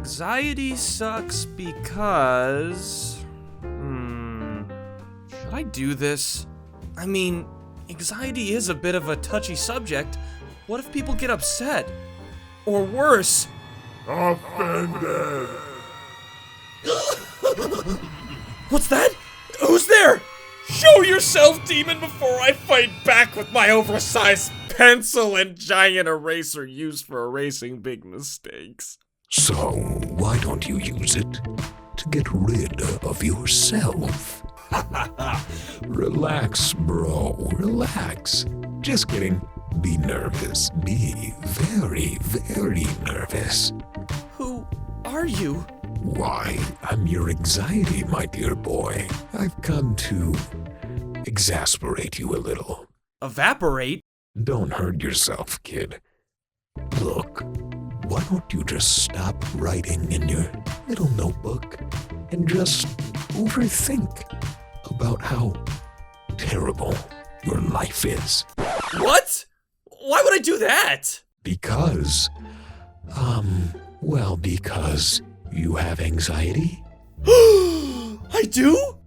Anxiety sucks because... Should I do this? I mean, anxiety is a bit of a touchy subject. What if people get upset? Or worse... Offended! What's that? Who's there? Show yourself, demon, before I fight back with my oversized pencil and giant eraser used for erasing big mistakes. So, why don't you use it to get rid of yourself? Relax, bro, relax. Just kidding. Be nervous. Be very, very nervous. Who are you? Why, I'm your anxiety, my dear boy. I've come to exasperate you a little. Evaporate? Don't hurt yourself, kid. Look, why don't you just stop writing in your little notebook and just overthink about how terrible your life is? What? Why would I do that? Because you have anxiety? I do?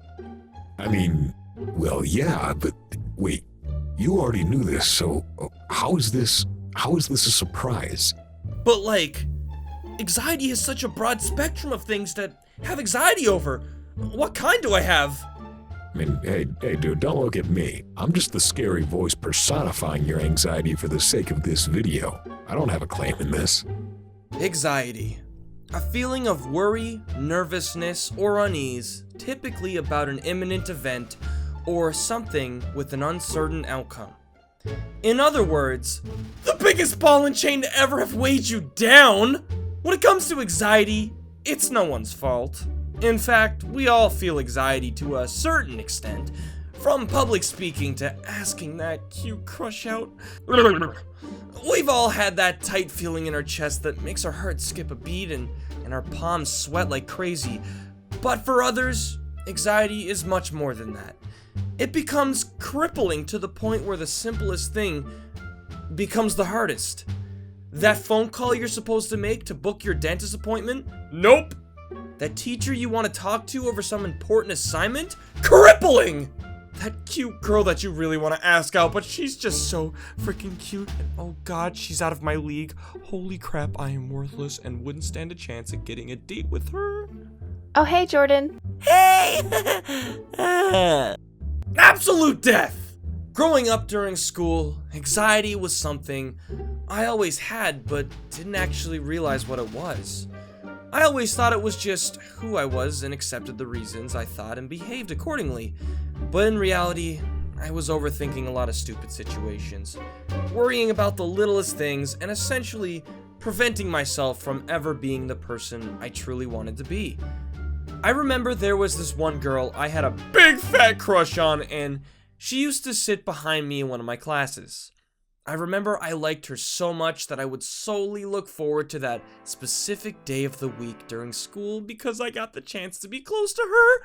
I mean, well, yeah, but wait, you already knew this, so how is this a surprise? But like, anxiety is such a broad spectrum of things to have anxiety over. What kind do I have? I mean, hey, dude, don't look at me. I'm just the scary voice personifying your anxiety for the sake of this video. I don't have a claim in this. Anxiety. A feeling of worry, nervousness, or unease, typically about an imminent event or something with an uncertain outcome. In other words, the biggest ball and chain to ever have weighed you down! When it comes to anxiety, it's no one's fault. In fact, we all feel anxiety to a certain extent, from public speaking to asking that cute crush out. We've all had that tight feeling in our chest that makes our heart skip a beat and our palms sweat like crazy. But for others, anxiety is much more than that. It becomes crippling to the point where the simplest thing becomes the hardest. That phone call you're supposed to make to book your dentist appointment? Nope. That teacher you want to talk to over some important assignment? Crippling! That cute girl that you really want to ask out, but she's just so freaking cute, and oh god, she's out of my league. Holy crap, I am worthless and wouldn't stand a chance at getting a date with her. Oh, hey, Jordan. Hey! Absolute death! Growing up during school, anxiety was something I always had, but didn't actually realize what it was. I always thought it was just who I was and accepted the reasons I thought and behaved accordingly. But in reality, I was overthinking a lot of stupid situations, worrying about the littlest things, and essentially preventing myself from ever being the person I truly wanted to be. I remember there was this one girl I had a big fat crush on, and she used to sit behind me in one of my classes. I remember I liked her so much that I would solely look forward to that specific day of the week during school because I got the chance to be close to her.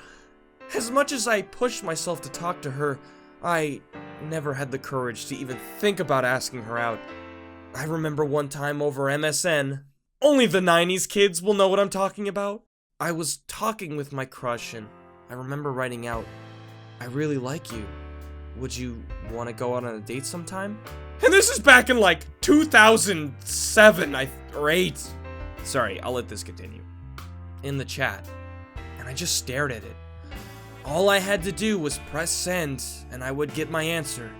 As much as I pushed myself to talk to her, I never had the courage to even think about asking her out. I remember one time over MSN, only the 90s kids will know what I'm talking about. I was talking with my crush and I remember writing out, "I really like you. Would you want to go out on a date sometime?" And this is back in like 2007 or 8. Sorry, I'll let this continue. In the chat. And I just stared at it. All I had to do was press send and I would get my answer.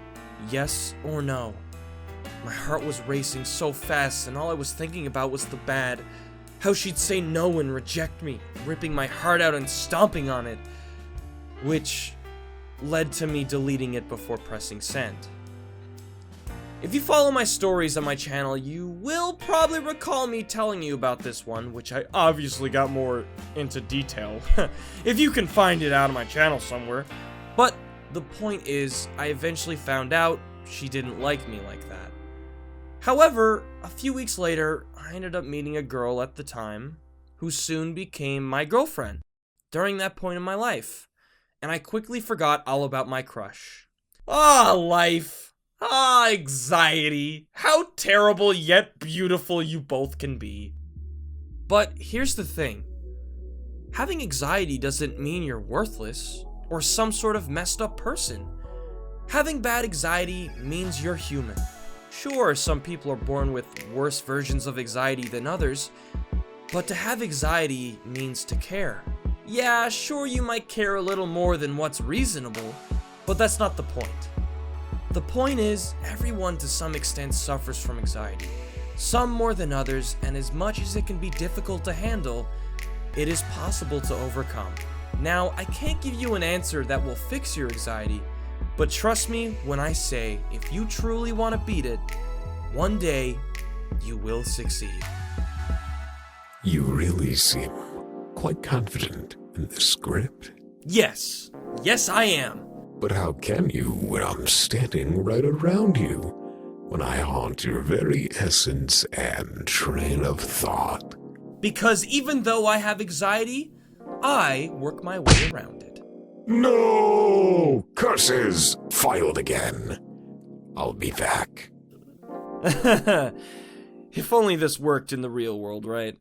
Yes or no. My heart was racing so fast and all I was thinking about was the bad. How she'd say no and reject me, ripping my heart out and stomping on it. Which led to me deleting it before pressing send. If you follow my stories on my channel, you will probably recall me telling you about this one, which I obviously got more into detail, if you can find it out on my channel somewhere. But the point is, I eventually found out she didn't like me like that. However, a few weeks later, I ended up meeting a girl at the time, who soon became my girlfriend, during that point in my life. And I quickly forgot all about my crush. Ah, life. Ah, anxiety. How terrible yet beautiful you both can be. But here's the thing. Having anxiety doesn't mean you're worthless or some sort of messed up person. Having bad anxiety means you're human. Sure, some people are born with worse versions of anxiety than others, but to have anxiety means to care. Yeah, sure, you might care a little more than what's reasonable, but that's not the point. The point is, everyone to some extent suffers from anxiety. Some more than others, and as much as it can be difficult to handle, it is possible to overcome. Now, I can't give you an answer that will fix your anxiety, but trust me when I say, if you truly want to beat it, one day, you will succeed. You really seem quite confident in this script. Yes, I am. But how can you when I'm standing right around you? When I haunt your very essence and train of thought? Because even though I have anxiety, I work my way around it. No! Curses! Filed again. I'll be back. If only this worked in the real world, right?